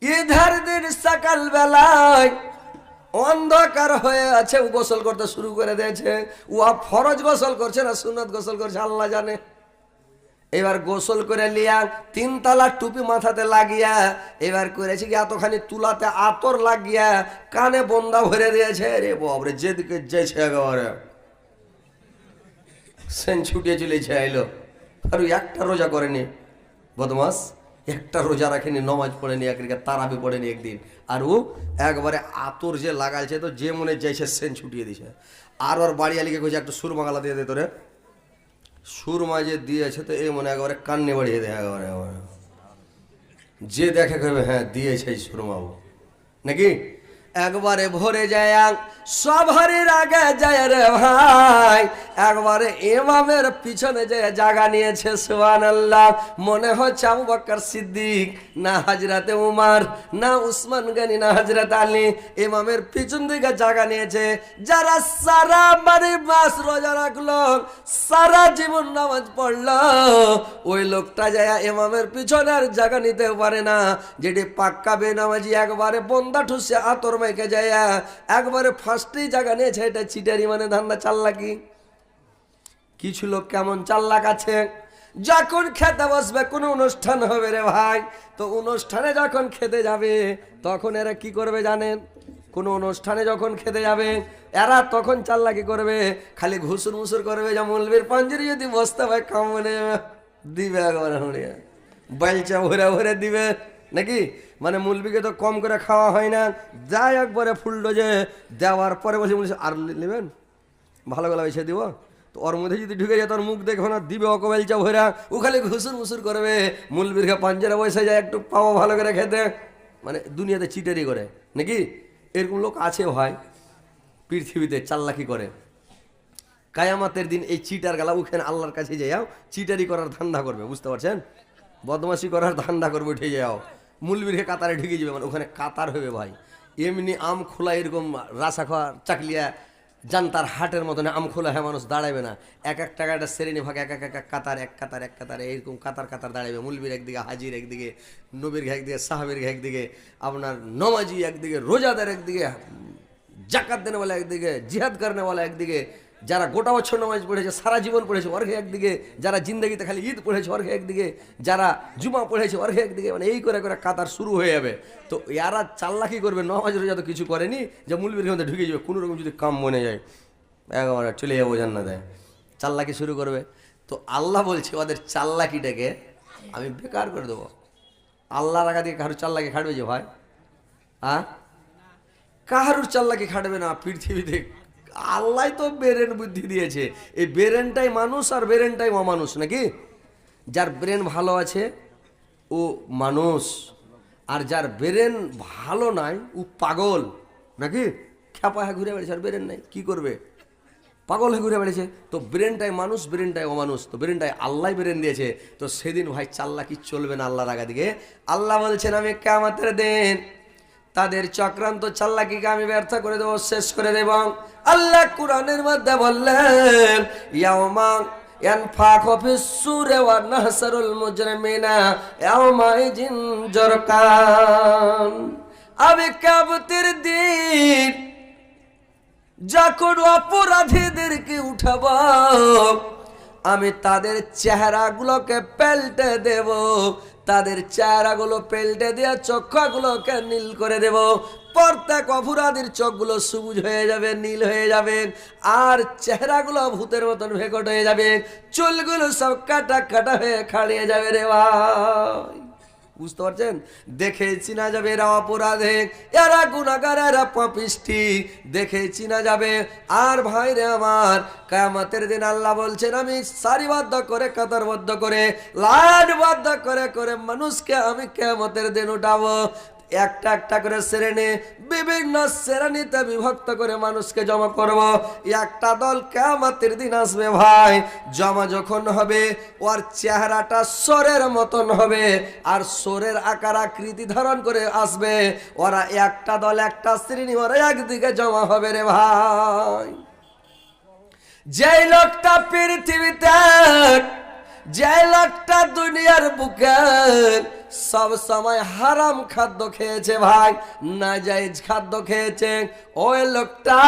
ঈদের দিন সকাল বেলায় অন্ধকার হয়ে আছে, ও গোসল করতে শুরু করে দিয়েছে। ও ফরজ গোসল করছে না সুন্নত গোসল করছে আল্লাহ জানে। এবার গোসল করে লিয়া 3 তলা টুপি মাথাতে লাগিয়া এবার করেছে কি এতখানি তুলাতে আতর লাগিয়া কানে বন্দা ভরে দিয়েছে। রে বাবরে, যেদিকে যেছে একেবারে সেন ছুটিয়ে চলেছে এলো। আর একটা রোজা করেনি বদমাস, একটা রোজা রাখেনি, নমাজ পড়েনি, একদিকে তারাবি পড়েনি একদিন। আর ও একবারে আতর যে লাগাইছে তো যে মনে যাইছে সেন ছুটিয়ে দিছে। আর ওর বাড়ি আলিকে কইছে একটু সুরমা গালা দিয়ে দে তোরে। সুরমা যে দিয়েছে তো এই মনে একবারে কান্নে বাড়িয়ে দেয় একবারে। যে দেখে কবে হ্যাঁ দিয়েছে সুরমাও নাকি। একবারে ভরে যায় সভারের আগে যায় রে ভাই, একবারে ইমামের পিছনে যে জায়গা নিয়েছে সুবহানাল্লাহ। মনে হচ্ছে আবু বকর সিদ্দিক না হযরতে উমর না উসমান গনি না হযরত আলী, ইমামের পিছন দিকে জায়গা নিয়েছে। যারা সারা মাস রোজা রাখলো, সারা জীবন নামাজ পড়লো, ওই লোকটা যায় ইমামের পিছনে আর জায়গা নিতে পারে না। যেটি পাক্কা বেনামাজি একবারে বন্দা ঠুসে আতর মেখে যায় একবারে ফার্স্টেই জায়গা নিয়েছে। এটা চিটারি মানে ধান্দা চাল্লাকি। কিছু লোক কেমন চাল্লাক আছে, যখন খেতে বসবে কোনো অনুষ্ঠান হবে রে ভাই, তো অনুষ্ঠানে যখন খেতে যাবে তখন এরা কি করবে জানেন? কোনো অনুষ্ঠানে যখন খেতে যাবে এরা তখন চাল্লাকি করবে, খালি ঘুসুর মুসুর করবে। যা মৌলবীর পাঞ্জেরি যদি বসতে হয় কামনে দিবে একবারে হড়িয়া বাইলচা ভরে ভরে দিবে নাকি। মানে মুলবিকে তো কম করে খাওয়া হয় না, যাই একবারে ফুল ডোজে দেওয়ার পরে বসে বলছে আর নেবেন ভালো গলা এসে দিব। তো ওর মধ্যে যদি ঢুকে যায় তোর মুখ দেখো না দিবে অকবেলচা ভরা, ও খালি ঘুসুর মুসুর করবে। মুলবিরকে পাঞ্জেরা বসে যায় একটু পাওয়া ভালো করে খেতে, মানে দুনিয়াতে চিটারি করে নাকি। এরকম লোক আছে ভাই পৃথিবীতে, চাল্লাকি করে। কায়ামাতের দিন এই চিটার গালা ওখানে আল্লাহর কাছে যাও চিটারি করার ধান্দা করবে, বুঝতে পারছেন? বদমাশি করার ধান্দা করবে, উঠে যাও মুলবিরকে কাতারে ঢুকে যাবে, মানে ওখানে কাতার হবে ভাই। এমনি আম খোলা এরকম রাসা খাওয়া চাকলিয়া জানতার হাটের মতন আম খোলা হ্যাঁ মানুষ দাঁড়াবে না। এক এক টাকা একটা শ্রেণী ভাগ, এক এক কাতার, এক কাতার এক কাতারে এরকম কাতার কাতার দাঁড়াবে। মুলবির একদিকে, হাজির একদিকে, নবীর একদিকে, সাহাবের একদিকে, আপনার নমাজি একদিকে, রোজাদার একদিকে, জাকাত দেনেওয়ালা একদিকে, জিহাদ করনেওয়ালা একদিকে, যারা গোটা বছর নামাজ পড়েছে সারা জীবন পড়েছে অর্ঘে একদিকে, যারা জিন্দগিতে খালি ঈদ পড়েছে অর্ঘে একদিকে, যারা জুমা পড়েছে অর্ঘে একদিকে, মানে এই করে করে কাতার শুরু হয়ে যাবে। তো এরা চাল্লাকি করবে, নামাজ রোজা তো কিছু করেনি যে মুলবির মধ্যে ঢুকে যাবে, কোনো রকম যদি কাম মনে যায় একবার চলে যাবো জান্নাতে, চাল্লাকি শুরু করবে। তো আল্লাহ বলছে ওদের চাল্লাকিটাকে আমি বেকার করে দেবো। আল্লাহর আগা দিয়ে কারোর চাল্লাকি খাটবে যে ভাই? হ্যাঁ, কাহারুর চাল্লাকি খাটবে না পৃথিবীতে। আল্লাহ তো ব্রেন বুদ্ধি দিয়েছে, এই ব্রেনটাই মানুষ আর ব্রেনটাই অমানুষ নাকি। যার ব্রেন ভালো আছে ও মানুষ, আর যার ব্রেন ভালো নাই ও পাগল নাকি। খ্যাপা হ্যাঁ ঘুরে বেড়েছে আর ব্রেন নাই, কি করবে? পাগল হয়ে ঘুরে বেড়েছে। তো ব্রেনটাই মানুষ, ব্রেনটাই অমানুষ, তো ব্রেনটাই আল্লাহ ব্রেন দিয়েছে। তো সেদিন ভাই চাল্লাকি চলবে না আল্লাহর আগা দিকে। আল্লাহ বলছেন আমি কিয়ামতের দিন তাদের চক্রান্ত চাল্লাকিকে আমি ব্যর্থ করে দেবো, শেষ করে দেব। আল্লাহ কুরআনের মধ্যে বললেন ইয়াউমা ইয়ানফাখু ফিস-সূরি ওয়া নাহসারুল মুজরিমিনা ইয়াউমাইযিন জারকান। আমি কিয়ামতের দিন যখন অপরাধীদেরকে উঠাবো আমি তাদের চেহারাগুলোকে পাল্টে দেব, তাদের চেহারাগুলো পাল্টে দিয়ে চক্ষুগুলোকে নীল করে দেব। প্রত্যেক অপরাধীর চোখগুলো সবুজ হয়ে যাবে, নীল হয়ে যাবে, আর চেহারাগুলো ভূতের মতন ভেকট হয়ে যাবে, চুলগুলো সব কাটা কাটা হয়ে খাড়িয়ে যাবে রে ভাই। বুঝতে পারছেন? দেখে চিনা যাবে এরা অপরাধে, এরা গুনাহগার, এরা পাপিষ্টি, দেখে চিনা যাবে। আর ভাই রে আমার, কিয়ামতের দিন আল্লাহ বলছেন আমি সারিবদ্ধ করে, কাতারবদ্ধ করে, লাইনবদ্ধ করে করে মানুষকে আমি কিয়ামতের দিন উঠাবো। একটা একটা করে শ্রেণী, বিভিন্ন শ্রেণীতে বিভক্ত করে মানুষকে জমা করব। একটা দল কিয়ামতের দিন আসবে ভাই, জমা যখন হবে ওর চেহারাটা সোরের মতন হবে, আর সোরের আকার আকৃতি ধারণ করে আসবে। ওরা একটা দল, একটা শ্রেণী, ওরা একদিকে জমা হবে রে ভাই। যেই লোকটা পৃথিবীতে যে লোকটা দুনিয়ার বুকে সব সময় হারাম খাদ্য খেয়েছে ভাই, নাজায়েজ খাদ্য খেয়েছে, ওই লোকটা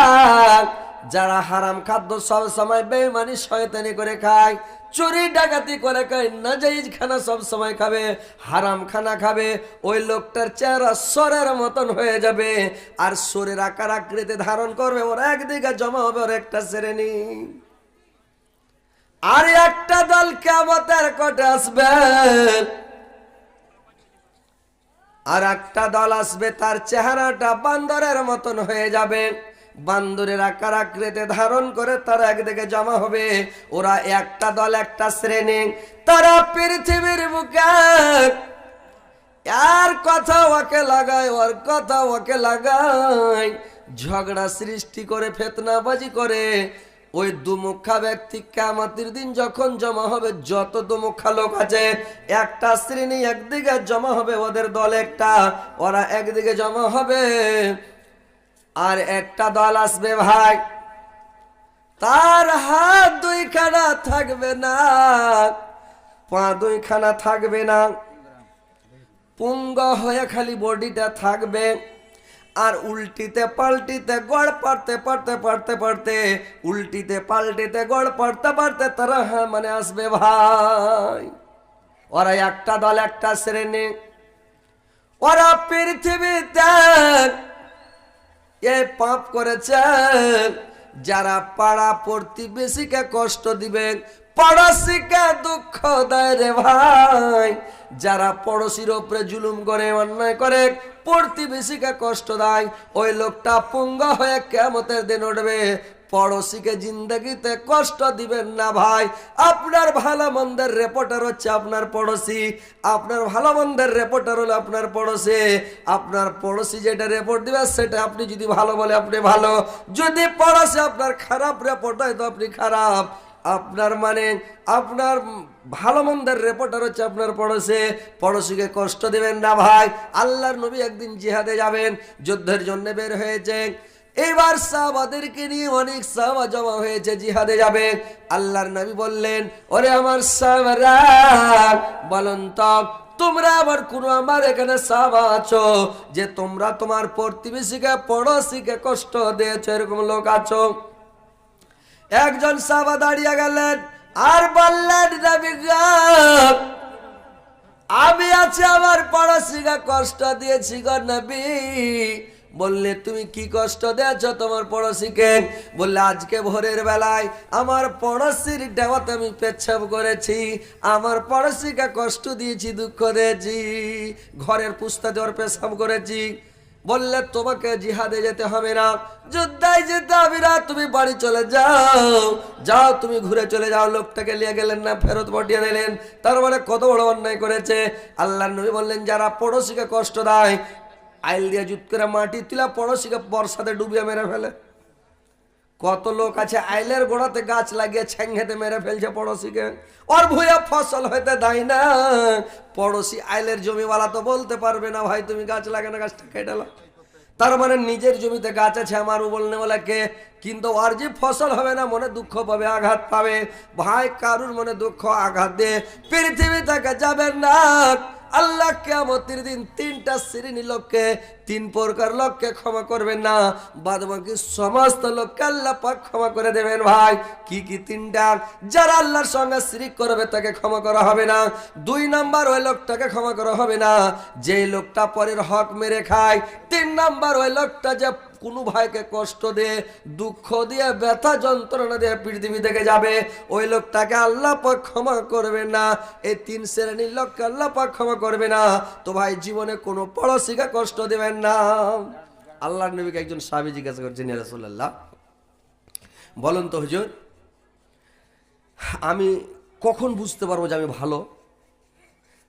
যারা হারাম খাদ্য সব সময় বেঈমানি শয়তানি করে খায়, চুরি ডাকাতি করে খায়, নাজায়েজ খানা সব সময় খাবে, হারাম খানা খাবে, ওই লোকটার চেহারা সরের মতন হয়ে যাবে। আর সরের আকার আকৃতি ধারণ করবে, ওর একদিকে জমা হবে ওর একটা শ্রেণী, আর একটা দল কিয়ামতের কোটে আসবে, আর একটা দল আসবে তার চেহারাটা বান্দরের মতন হয়ে যাবে, বান্দরের আকার আকৃতি ধারণ করে তারা একদিকে জমা হবে। ওরা একটা দল, একটা শ্রেণী, তারা পৃথিবীর বুকে আর কথা ওকে লাগায়, ওর কথা ওকে লাগায়, ঝগড়া সৃষ্টি করে, ফিতনাবাজি করে। ওই দুমুখা ব্যক্তি কিয়ামতের দিন যখন জমা হবে, যত দুমুখা লোক আছে, একটা শ্রেণী একদিকে জমা হবে, ওদের দল একটা, ওরা একদিকে জমা হবে। আর একটা দল আসবে ভাই, তার হাত দুইখানা থাকবে না, পা দুইখানা থাকবে না, পুঙ্গ হয়ে খালি বডিটা থাকবে, আর উল্টিতে পাল্টিতে গড় পারতে পারতে পারতে পারতে, উল্টিতে পাল্টিতে গড় পারতে পারতে তারা মানে আসবে ভাই। ওরা একটা দল, একটা শ্রেণী, ওরা পৃথিবীতে এই পাপ করেছেন, যারা পাড়া প্রতিবেশীকে কষ্ট দিবে, পড়োশীকে দুঃখ দেয় রে ভাই, যারা পড়োশীর উপরে জুলুম করে, অন্যায় করে, প্রতিবেশীকে কষ্ট দেয়, ওই লোকটা পুঙ্গ হয়ে কিয়ামতের দিন উঠবে। পড়োশীকে জিন্দগিতে কষ্ট দিবেন না ভাই। আপনার ভালো মন্দের রিপোর্টার হচ্ছে আপনার পড়োশী, আপনার ভালো মন্দের রিপোর্টার হলো আপনার পড়োশী। আপনার পড়োশী যেটা রিপোর্ট দিবে সেটা আপনি যদি ভালো বলে আপনি ভালো, যদি পড়োশী আপনার খারাপ রিপোর্ট হয় তো আপনি খারাপ। আপনার মানে আপনার ভালো মন্দের রিপোর্টার হচ্ছে আপনার পড়োশী, পড়োশীকে কষ্ট দিবেন না ভাই। আল্লাহর নবী একদিন জিহাদে যাবেন, যুদ্ধের জন্য বের হয়েছে। এইবার সাহাবাদেরকে নিয়ে অনেক সাহাবা জমা হয়েছে, জিহাদে যাবে। আল্লাহর নবী বললেন, ওরে আমার সাহাবারা, বলুন তো তোমরা আবার কোন আমার এখানে সাহাবা আছো যে তোমরা তোমার প্রতিবেশীকে পড়োশীকে কষ্ট দিয়েছো, এরকম লোক আছো? একজন সাহাবা দাঁড়িয়ে গেলেন আর বললেন, নবী গো, আমি আছি, আমার পড়োশীকে কষ্ট দিয়েছি গো নবী। বললে, তুমি কি কষ্ট দিয়েছ তোমার পড়োশীকে? বললে, আজকে ভোরের বেলায় আমার পড়োশীর দেওয়াতে আমি পেচ্ছাপ করেছি, আমার পড়োশীকে কষ্ট দিয়েছি, দুঃখ দিয়েছি, ঘরের পুস্তা দেওয়ার পেশাব করেছি। বললে, তোমাকে জিহাদে যেতে হবে না, যুদ্ধে যেতে হবে না, তুমি বাড়ি চলে যাও, যাও তুমি ঘুরে চলে যাও। লোকটাকে নিয়ে গেলেন না, ফেরত পাঠিয়ে দিলেন। তার মানে কত বড় অন্যায় করেছে। আল্লাহর নবী বললেন, যারা পড়োশীকে কষ্ট দেয়, আইল দিয়ে জুত করে মাটি তুলা পড়োশীকে বর্ষাতে ডুবিয়ে মেরে ফেলে। কত লোক আছে আইলের গোড়াতে গাছ লাগিয়ে ছেঙ্গেতে মেরে ফেলছে পড়োশীকে, ওর ভুয়া ফসল হইতে দেয় না। পড়োশী আইলের জমিওয়ালা তো বলতে পারবে না, ভাই তুমি গাছ লাগানো, গাছটা কেটে দাও। তার মানে নিজের জমিতে গাছ আছে আমার বলনে বলে কে, কিন্তু আর যে ফসল হবে না মনে দুঃখ পাবে, আঘাত পাবে। ভাই কারুর মনে দুঃখ আঘাত দিয়ে পৃথিবী থেকে যাবেন না। আল্লাহ কিয়ামতের দিন তিনটা শ্রেণী লোককে, তিন প্রকার লোককে ক্ষমা করবেন না, বাদ বাকি সমস্ত লোককে আল্লাহ পাক ক্ষমা করে দেবেন। ভাই কি কি তিনটা? যারা আল্লাহর সঙ্গে শিরক করবে তাকে ক্ষমা করা হবে না। 2 নাম্বার ওই লোকটাকে ক্ষমা করা হবে না যে লোকটা পরের হক মেরে খায়। 3 নাম্বার ওই লোকটা যে কোনো ভাইকে কষ্ট দিয়ে, দুঃখ দিয়ে, ব্যথা যন্ত্রণা দিয়ে পৃথিবী থেকে যাবে, ওই লোকটাকে আল্লাহ পাক ক্ষমা করবে না। এই 3 শ্রেণীর লোককে আল্লাহ পাক ক্ষমা করবে না। তো ভাই জীবনে কোনো পড়োশীকে কষ্ট দেবেন না। আল্লাহর নবীকে একজন সাহাবী জিজ্ঞাসা করছেন, ইয়া রাসূলুল্লাহ, বলুন তো হুজুর, আমি কখন বুঝতে পারবো যে আমি ভালো,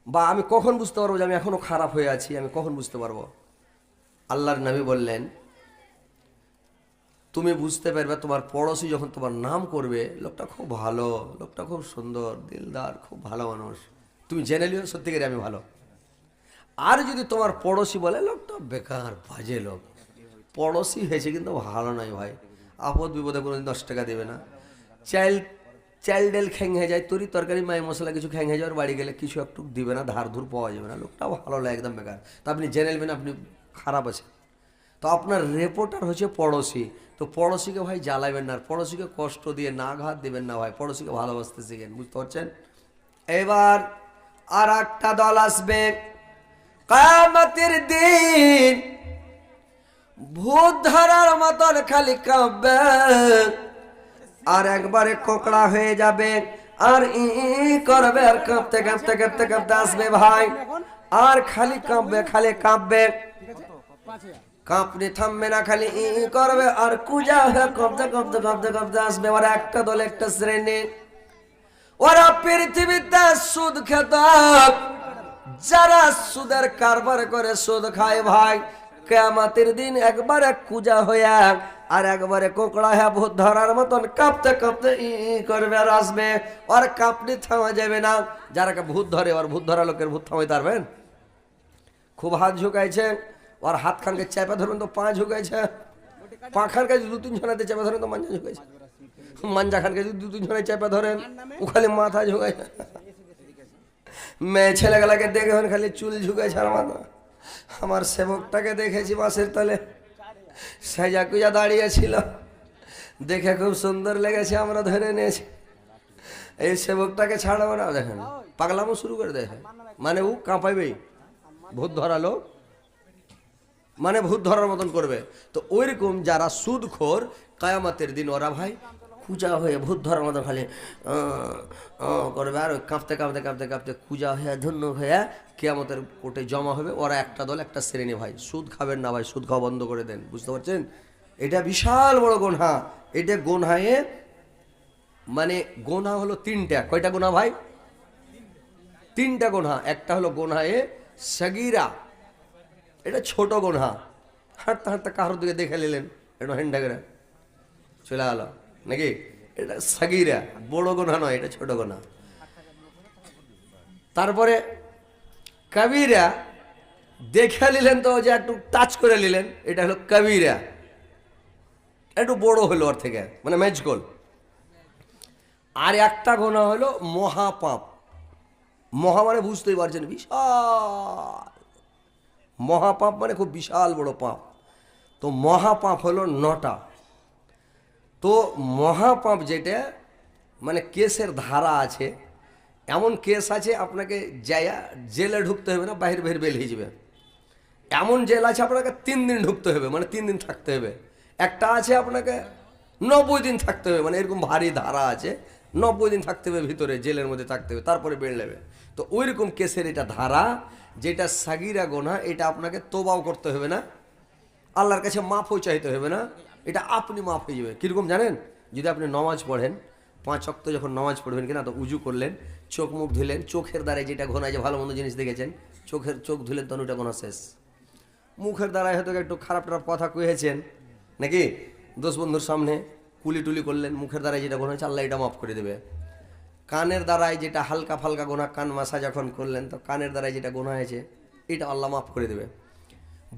বা আমি কখন বুঝতে পারবো যে আমি এখনো খারাপ হয়ে আছি, আমি কখন বুঝতে পারবো? আল্লাহর নবী বললেন, তুমি বুঝতে পারবে তোমার পড়োশী যখন তোমার নাম করবে, লোকটা খুব ভালো, লোকটা খুব সুন্দর, দিলদার, খুব ভালো মানুষ, তুমি জেনে লিও সত্যিকারে আমি ভালো। আর যদি তোমার পড়োশী বলে লোকটা বেকার, বাজে লোক, পড়োশী হয়েছে কিন্তু ভালো নয় ভাই, আপদ বিপদে কোনোদিন 10 টাকা দেবে না, চাল ডাল খ্যাং হয়ে যায়, তরি তরকারি মাই মশলা কিছু খ্যাং হয়ে যাওয়ার, বাড়ি গেলে কিছু একটু দিবে না, ধার ধুর পাওয়া যাবে না, লোকটাও ভালো লাগে, একদম বেকার। তো আপনি জেনে নেবেন আপনি খারাপ আছে। তো আপনার রেপোর্টার হচ্ছে পড়োশি, তো পড়োশিকে ভাই জ্বালাবেন না, আর পড়োশিকে কষ্ট দিয়ে না ঘাত দেবেন না ভাই, পড়োশিকে ভালোবাসতে শিখেন, বুঝতে পারছেন? এবার আর একটা দল আসবে কিয়ামতের দিন, ভূত ধরার মতন খালি কাঁপবে, আর একবারে কোকড়া হয়ে যাবে, আর ই করবে, আর কাঁপতে কাঁপতে কাঁপতে কাঁপতে আসবে ভাই, আর খালি কাঁপবে, খালি কাঁপবে, কাঁপনি থামবে না, খালি ই করবে, আর কুজা হয়ে কাঁপতে কাঁপতে কাঁপতে কাঁপতে আসবে। ওরা একটা দল, একটা শ্রেণী, ওরা পৃথিবীতে সুদ খেত, যারা সুদের কারবার করে, সুদ খায় ভাই, কিয়ামতের দিন একবারে কুজা হইয়া আর একবারে কোকড়া হয়ে ভূত ধরার মতন কাঁপতে কাঁপতে ই করবে, আর আসবে, আর কাঁপনি থামা যাবে না। যারা ভূত ধরে, আর ভূত ধরা লোকের ভূত থামাইতে পারবেন? খুব হাত ঝুঁকাইছে, ওর হাত খানকে চেপে ধরুন তো পা ঝুঁকাইছে, পা খানকে দু তিন জনাতে চেপে ধরেন তো মাঞ্জা ঝুঁকাইছে, মাঞ্জা খানকে যদি দু তিন জনায় চেপে ধরেন ও খালি মাথা ঝুঁকাইছে। মেয়ে ছেলেগুলাকে দেখে খালি চুল ঝুঁকাইছে আর মাথা। আমার সেবকটাকে দেখেছি বাসের তলে সাজা কুজা দাঁড়িয়েছিল, দেখে খুব সুন্দর লেগেছে, আমরা ধরে নিয়েছি। এই সেবকটাকে ছাড়াবো না, দেখেন পাগলামো শুরু করে দেখে, মানে ও কাঁপাইবেই, ভূত ধরালো মানে ভূত ধরার মতন করবে। তো ওইরকম যারা সুদখোর, কিয়ামতের দিন ওরা ভাই কুজা হয়ে ভূত ধরার মতন খালি করবে, আর কাঁপতে কাঁপতে কাঁপতে কাঁপতে কুজা হয়ে ধন্য হয়ে কিয়ামতের কোর্টে জমা হবে। ওরা একটা দল, একটা শ্রেণী ভাই। সুদ খাবেন না ভাই, সুদ খাওয়া বন্ধ করে দেন, বুঝতে পারছেন? এটা বিশাল বড় গুনাহ। এটা গুনাহে মানে গুনাহ হলো তিনটা। কয়টা গুনাহ ভাই? তিনটা গুনাহ। একটা হলো গুনাহে সগীরা, এটা ছোট গুনাহ, হাঁটতে হাঁটতে কারোর দিকে দেখে নিলেন, এটা হ্যান্ডাগরা চলে গেল নাকি, এটা সগীরা, বড় গুনাহ নয়, এটা ছোট গুনাহ। তারপরে কবিরা, দেখে নিলেন তো যে একটু টাচ করে নিলেন, এটা হলো কবিরা, একটু বড় হলো ওর থেকে, মানে ম্যাজগোল। আর একটা গুনাহ হলো মহাপাপ। মহা মানে বুঝতেই পারছেন, বিশাল। মহাপাপ মানে খুব বিশাল বড় পাপ। তো মহাপাপ হলো 9টা। তো মহাপাপ যেটা মানে কেসের ধারা আছে, এমন কেস আছে আপনাকে যায়া জেলে ঢুকতে হবে না, বাহির বাহির বের হয়ে যাবে। এমন জেল আছে আপনাকে 3 দিন ঢুকতে হবে, মানে 3 দিন থাকতে হবে। একটা আছে আপনাকে 90 দিন থাকতে হবে, মানে এরকম ভারী ধারা আছে, 90 দিন থাকতে হবে ভিতরে, জেলের মধ্যে থাকতে হবে, তারপরে বের নেবে। তো ওইরকম কেসের এটা ধারা, যেটা সাগিরা গোনা, এটা আপনাকে তোবাও করতে হবে না, আল্লাহর কাছে মাফও চাইতে হবে না, এটা আপনি মাফ হয়ে যাবে। কীরকম জানেন? যদি আপনি নামাজ পড়েন, 5 ওয়াক্ত যখন নামাজ পড়বেন কিনা, তো উজু করলেন, চোখ মুখ ধুলেন, চোখের দ্বারায় যেটা গোনা, যে ভালো মন্দ জিনিস দেখেছেন, চোখ ধুলেন, তখন ওটা গোনা শেষ। মুখের দ্বারায় হয়তো একটু খারাপ টারাপ কথা কয়েছেন নাকি, দোষ বন্ধুর সামনে কুলি টুলি করলেন, মুখের দ্বারায় যেটা গোনা হয়েছে, আল্লাহ এটা মাফ করে দেবে। কানের দ্বারায় যেটা হালকা ফালকা গোনা, কান মাসা যখন করলেন, তো কানের দ্বারায় যেটা গোনা হয়েছে, এটা আল্লাহ মাফ করে দেবে।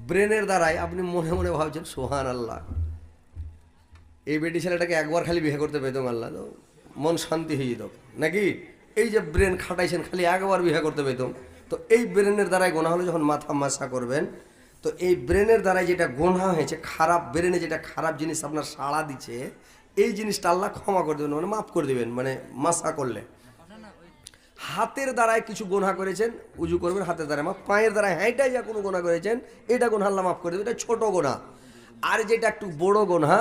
ব্রেনের দ্বারায় আপনি মনে মনে ভাবছেন সুবহান আল্লাহ, এই বেটি ছেলেটাকে একবার খালি বিয়ে করতে পেতাম, আল্লাহ তো মন শান্তি হয়ে যেত নাকি। এই যে ব্রেন খাটাইছেন, খালি একবার বিয়ে করতে পেতাম। তো এই ব্রেনের দ্বারাই গোনা হলো, যখন মাথা মাসা করবেন, তো এই ব্রেনের দ্বারাই যেটা গোনা হয়েছে, খারাপ ব্রেনে যেটা খারাপ জিনিস আপনার সাড়া দিচ্ছে, এই জিনিসটা আল্লাহ ক্ষমা করে দেবেন, মানে মাফ করে দেবেন, মানে মাসা করলে। হাতের দ্বারায় কিছু গোনা করেছেন, উজু করবেন হাতের দ্বারায় মাফ। পায়ের দ্বারায় হাঁটাই যা কোনো গোনা করেছেন, এটা গোনা আল্লাহ মাফ করে দেবে, এটা ছোট গোনা। আর যেটা একটু বড় গোনা,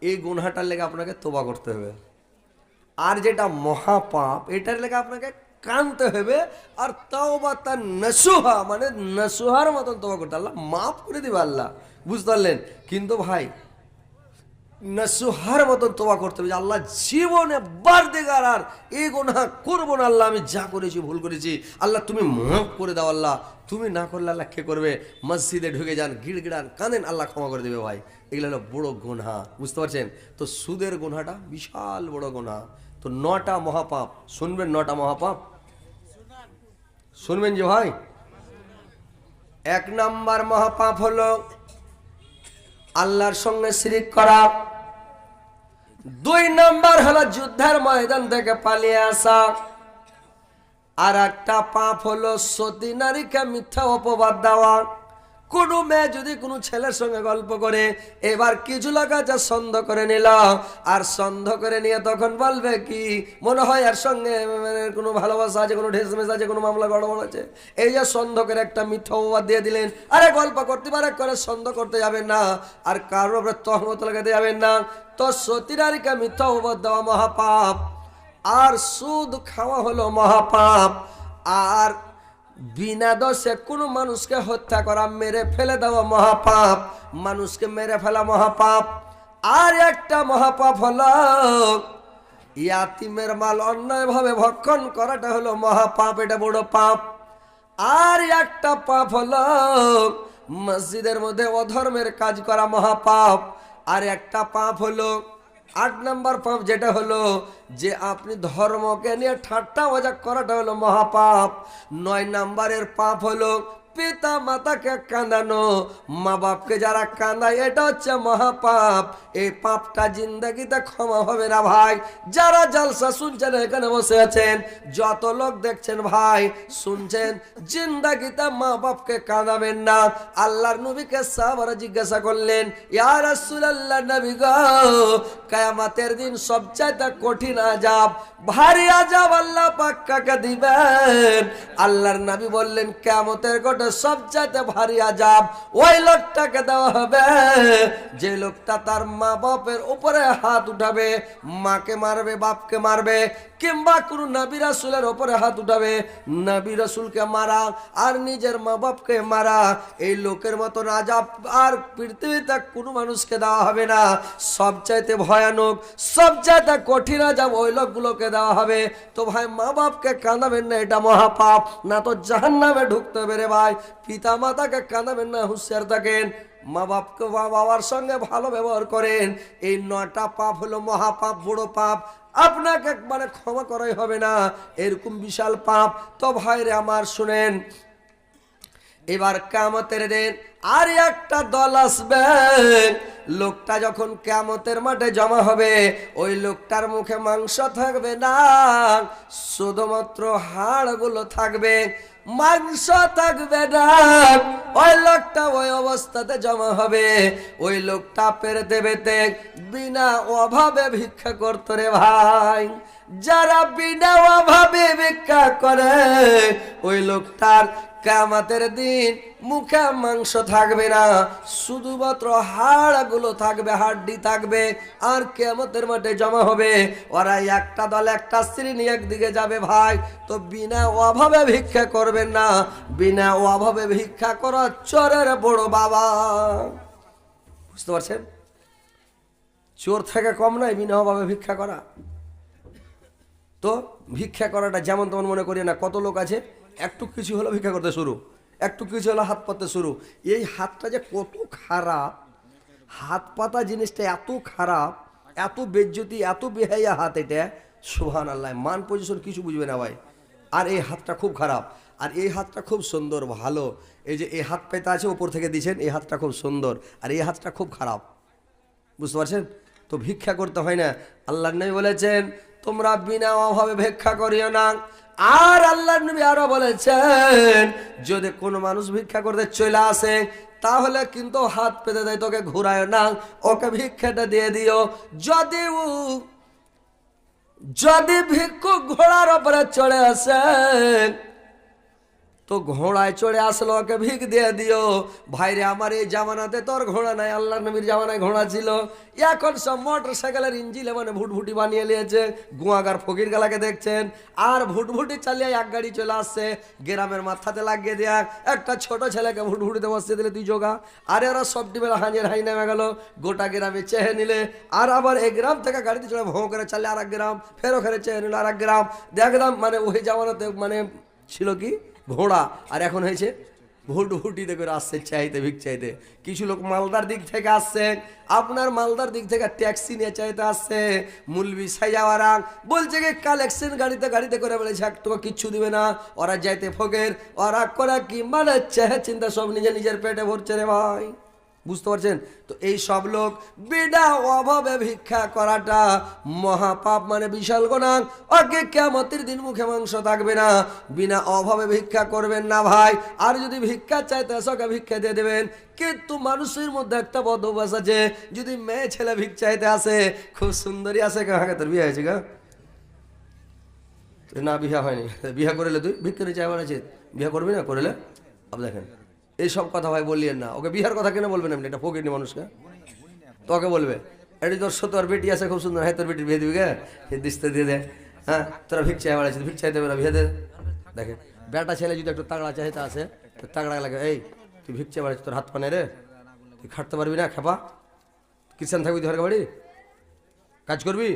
এই গোনাটার লেগে আপনাকে তোবা করতে হবে। আর যেটা মহাপাপ, এটার লেগে আপনাকে কানতে হবে, আর তাওবা তা নসুহা, মানে নসুহার মতন তোবা করতে, আল্লাহ মাফ করে দিবে আল্লাহ, বুঝতে পারলেন? কিন্তু ভাই নসুহার মতন তোবা করতে হবে, আল্লাহ জীবনে বার দেগার আর এই গুনাহ করবো না, আল্লাহ আমি যা করেছি ভুল করেছি, আল্লাহ তুমি মাফ করে দাও, আল্লাহ তুমি না করলে আল্লাহ কে করবে? মসজিদে ঢুকে যান, গিড়গিড়ান, কাঁদেন, আল্লাহ ক্ষমা করে দেবে ভাই। এগুলো হলো বড় গুনাহ, বুঝতে পারছেন? তো সুদের গুনাহটা বিশাল বড় গুনাহ। তো 9টা মহাপাপ শুনবেন, 9টা মহাপাপ শুনবেন যে ভাই। 1 নাম্বার মহাপাপ হলো আল্লাহর সঙ্গে শিরিক করা। দুই নাম্বার হলো যুদ্ধের ময়দান থেকে পালিয়ে আসা। আর একটা পাপ হলো সতী নারীকে মিথ্যা অপবাদ দেওয়া। কোনো মেয়ে যদি কোনো ছেলের সঙ্গে গল্প করে, এবার কিছু লোক আছে সন্দেহ করে নিল, আর সন্দেহ করে নিয়ে তখন বলবে কি মনে হয় এর সঙ্গে কোনো ভালোবাসা আছে, কোনো ঢেসমেস আছে, কোনো মামলা গড়বড় আছে, এই যে সন্দেহ করে একটা মিথ্যা অপবাদ দিয়ে দিলেন। আরে গল্প করতে পারে করে সন্দেহ করতে যাবেন না, আর কারোর উপরে তহমত লাগাতে যাবেন না। তো সতী নারীকে মিথ্যা অপবাদ দেওয়া মহাপাপ, আর সুদ খাওয়া হলো মহাপাপ, আর বিনা দোষে কোনো মানুষকে হত্যা করা, মেরে ফেলে দেওয়া মহাপাপ, মানুষকে মেরে ফেলা মহাপাপ। আর একটা মহাপাপ হলো ইয়াতিমের মাল অন্যায়ভাবে ভক্ষণ করাটা হলো মহাপাপ, এটা বড় পাপ। আর একটা পাপ হলো মসজিদের মধ্যে অধর্মের কাজ করা মহাপাপ। আর একটা পাপ হলো 8 নম্বর পাপ, যেটা হলো যে আপনি ধর্মকে নিয়ে ঠাট্টা মজাক করাটা হলো মহাপাপ। 9 নম্বরের পাপ হলো পিতা মাতাকে কাঁদানো, মা বাপকে যারা কাঁদায়, এটা হচ্ছে মহাপাপ। এই পাপটা জিন্দগিতে ক্ষমা হবে না ভাই। যারা জালসা শুনছেন এখানে বসে আছেন, যত লোক দেখছেন ভাই শুনছেন, জিন্দগিতে মা বাপকে কাঁদাবেন না। আল্লাহর নবীকে সাহাবারা জিজ্ঞাসা করলেন, ইয়া রাসূলুল্লাহ নবী গো, কিয়ামতের দিন সবচাইতে কঠিন আযাব, ভারী আযাব আল্লাহ পাক কাকে দিবেন? আল্লাহর নবী বললেন, কিয়ামতের সবচাইতে ভারী আযাব ওই লোকটাকে দেওয়া হবে যে লোকটা তার মা বাপের উপরে হাত উঠাবে, মাকে মারবে, বাপকে মারবে, কিংবা কোন নবী রাসূলের উপরে হাত উঠাবে, নবী রাসূলকে মারা আর নিজের মা বাপকে মারা। এই লোকের মতন আযাব আর পৃথিবীতে কোনো মানুষকে দেওয়া হবে না। সবচাইতে ভয়ানক, সবচাইতে কঠিন আযাব ওই লোকগুলোকে দেওয়া হবে। তো ভাই মা বাপকে কাঁদাবেন না, এটা মহাপাপ, না তো জাহান্নামে ঢুকতে হবে রে ভাই। পিতা মাতাকে কাঁদাবেন না, হুঁশিয়ার থাকেন। মা বাপকে বাবার সঙ্গে ভালো ব্যবহার করেন। এই 9টা পাপ হলো মহাপাপ, বড় পাপ, আপনাকে মানে ক্ষমা করাই হবে না, এরকম বিশাল পাপ। তো ভাইরে আমার শুনেন, এবার কিয়ামতের দিন আর একটা দল আসবে। লোকটা যখন কিয়ামতের মাঠে জমা হবে, ওই লোকটার মুখে মাংস থাকবে না, শুধুমাত্র হাড়গুলো থাকবে, মাংস থাকবে না। ওই লোকটা ওই অবস্থাতে জমা হবে। ওই লোকটা পেরেতে পেতে বিনা অভাবে ভিক্ষা করত রে ভাই। যারা বিনা অভাবে ভিক্ষা করে, ওই লোকটার কিয়ামতের দিন মুখে মাংস থাকবে না, শুধুমাত্র হাড়গুলো থাকবে, হাড্ডি থাকবে। আর কিয়ামতের মাঠে জমা হবে। ওরা একটা দল একটা শ্রেণী একদিকে যাবে ভাই। তো বিনা অভাবে ভিক্ষা করবেন না, বিনা অভাবে ভিক্ষা করা চোরের বড় বাবা। বুঝতে পারছেন? চোর থেকে কম নয় বিনা অভাবে ভিক্ষা করা। তো ভিক্ষা করাটা যেমন তেমন মনে করি না। কত লোক আছে একটু কিছু হলো ভিক্ষা করতে শুরু, একটু কিছু হলো হাত পাততে শুরু। এই হাতটা যে কত খারাপ, হাত পাতা জিনিসটা এত খারাপ, এত বেজ্জতি, এত বেহাইয়া হাত, এটা সুবহানাল্লাহ, মান পজিশন কিছু বুঝবে না ভাই। আর এই হাতটা খুব খারাপ, আর এই হাতটা খুব সুন্দর, ভালো। এই যে এই হাত পেতে আছে উপর থেকে দিয়েছেন, এই হাতটা খুব সুন্দর, আর এই হাতটা খুব খারাপ। বুঝতে পারছেন? তো ভিক্ষা করতে হয় না। আল্লাহর নবী বলেছেন, তোমরা বিনা অভাবে ভিক্ষা করিও না। আর আল্লাহর নবী আরো বলেছেন, যদি কোনো মানুষ ভিক্ষা করতে চলে আসে, তাহলে কিন্তু হাত পেতে দেয়, তোকে ঘুরায় না, ওকে ভিক্ষাটা দিয়ে দিও। যদি ভিক্ষুক ঘোড়ার উপরে চড়ে আসে, তো ঘোড়ায় চড়ে আসলো, ওকে ভিক দিয়ে দিও। ভাইরে আমার এই জামানাতে তোর ঘোড়া নাই, আল্লাহর নবীর জামানায় ঘোড়া ছিল। এখন সব মোটর সাইকেলের ইঞ্জিনে মানে ভুটভুটি বানিয়ে নিয়েছে। গুয়াগার ফকির গালাকে দেখছেন, আর ভুটভুটি চালিয়ে এক গাড়ি চলে আসছে, গ্রামের মাথাতে লাগিয়ে দেয়া একটা ছোট ছেলেকে ভুটভুটিতে বসিয়ে দিলে তুই যোগা। আরে ওরা সব ডিমের হাঁজের হাই নেমে গেল, গোটা গ্রামে চেহে নিলে। আর আবার এই গ্রাম থেকে গাড়িতে চলে ভোঁ করে চালে আর এক গ্রাম, ফের ওখানে চেহে নিল আর এক গ্রাম। দেখলাম মানে ওই জামানাতে মানে ছিল কি ঘোড়া, আর এখন হয়েছে ভুটভুটিতে করে আসছে চাইতে, ভিক চাইতে। কিছু লোক মালদার দিক থেকে আসছে, আপনার মালদার দিক থেকে ট্যাক্সি নিয়ে চাইতে আসছে। মুলবি সাইজাওয়ারা বলছে কি কালেকশন গাড়িতে করে বলেছে, একটু কিচ্ছু দিবে না। ওরা যাইতে ফকের, ওরা করে কি মানে চেহে চিন্তা সব নিজের পেটে ভরছে রে ভাই। বুঝতে পারছেন? তো এই সব লোক বিনা অভাবে ভিক্ষা করাটা মহাপাপ, মানে বিশাল গুনাহ। ওকে কিয়ামতের দিন মুখে মাংস থাকবে না। বিনা অভাবে ভিক্ষা করবেন না ভাই। আর যদি ভিক্ষা চাইতে আসো, ওকে ভিক্ষা দিয়ে দেবেন। কিন্তু মানুষের মধ্যে একটা বদ অভ্যাস আছে, যদি মেয়ে ছেলে ভিক্ষা চাইতে আসে, খুব সুন্দরী আছে, কাকে তোর বিয়ে হয়েছে গা? না বিয়া হয়নি, বিয়া করেলে তুই ভিক্ষা নিয়ে চাইবার আছে, বিয়া করবি না করলে? আপ দেখেন এইসব কথা ভাই বললিয়েন না। ওকে বিহার কথা কেন বলবেন আপনি? এটা ফকিরনি মানুষকে তোকে বলবে এটি তোর তোর বেটি আছে খুব সুন্দর, হ্যাঁ তোর বেটির বিয়ে দিবি গে, দিস্তে দিয়ে দে। হ্যাঁ তোরা ভিক্ষা চাইবার আছে, ভিক্ষা চাইতে পারে বিয়ে দে। দেখেন বেটা ছেলে যদি একটু তাগড়া চাইতে আসে, তো তাগড়া লাগে, এই তুই ভিক্ষা চাইবার আছে, তোর হাত পানে রে, তুই খাটতে পারবি না খেপা? কিষান থাকবি তুই ঘরে বাড়ি কাজ করবি,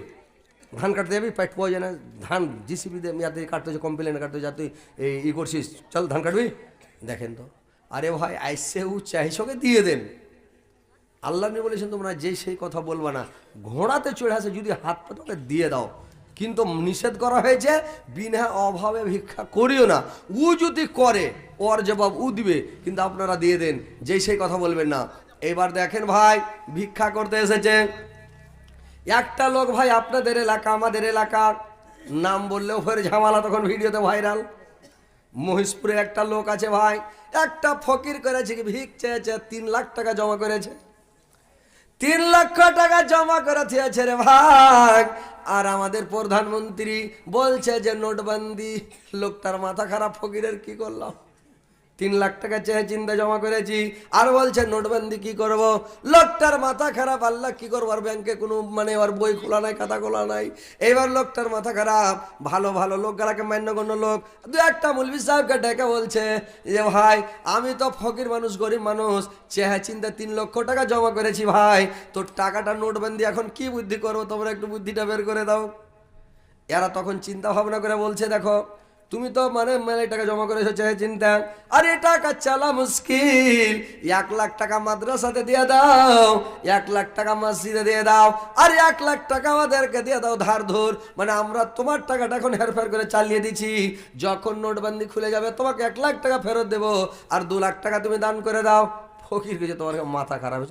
ধান কাটতে যাবি, পেট পাওয়া যায় না, ধান জিসিবি দিয়ে ইয়াতে কাটতে হচ্ছে, কমপ্লেন কাটতে যা তুই এই করছিস, চল ধান কাটবি। দেখেন তো, আরে ভাই আইসে ও চাইছকে দিয়ে দেন। আল্লাহ নিয়ে বলেছেন তোমরা যে সেই কথা বলবা না। ঘোড়াতে চড়ে আসে যদি হাত পা তোকে দিয়ে দাও, কিন্তু নিষেধ করা হয়েছে বিনা অভাবে ভিক্ষা করিও না। ও যদি করে ওর জবাব ও দিবে, কিন্তু আপনারা দিয়ে দেন, যেই সেই কথা বলবেন না। এবার দেখেন ভাই, ভিক্ষা করতে এসেছে একটা লোক ভাই, আপনাদের এলাকা আমাদের এলাকার নাম বললেও ফের ঝামেলা, তখন ভিডিওতে ভাইরাল। মহিষপুরে একটা লোক আছে ভাই, একটা ফকির করেছে কি ভিক চেয়েছে, 3 লাখ টাকা জমা করেছে, 3 লক্ষ টাকা জমা করে দিয়েছে রে ভাই। আর আমাদের প্রধানমন্ত্রী বলছে যে নোটবন্দি। লোকটার মাথা খারাপ, ফকিরের কি করলাম, 3 লাখ টাকা চেয়ে চিন্তা জমা করেছি, আর বলছে নোটবন্দি কি করব। লোকটার মাথা খারাপ, আল্লাহ কি করবো, আর ব্যাংকে কোনো মানে আর বই খোলা নাই, খাতা খোলা নাই। এইবার লোকটার মাথা খারাপ, ভালো ভালো লোকগুলাকে, মান্যগণ্য লোক 2-1টা মৌলভী সাহেবকে ডেকে বলছে যে ভাই আমি তো ফকির মানুষ, গরিব মানুষ, চেয়ে চিন্তা 3 লক্ষ টাকা জমা করেছি ভাই, তোর টাকাটা নোটবন্দি এখন কি বুদ্ধি করবো, তোমরা একটু বুদ্ধিটা বের করে দাও। এরা তখন চিন্তা ভাবনা করে বলছে, দেখো তুমি তো মানে টাকা জমা করেছো চেয়ে চিন্তা, আর এ টাকা চালা মুশকিল, 1 লাখ টাকা মাদ্রাসাতে দিয়ে দাও, 1 লাখ টাকা মসজিদে দিয়ে দাও, আর 1 লাখ টাকা আমাদেরকে দিয়ে দাও ধার ধর, মানে আমরা তোমার টাকাটা এখন হেরফের করে চালিয়ে দিচ্ছি, যখন নোটবন্দি খুলে যাবে তোমাকে 1 লাখ টাকা ফেরত দেবো, আর 2 লাখ টাকা তুমি দান করে দাও। ফকির কিছু তোমার মাথা খারাপ হয়েছে।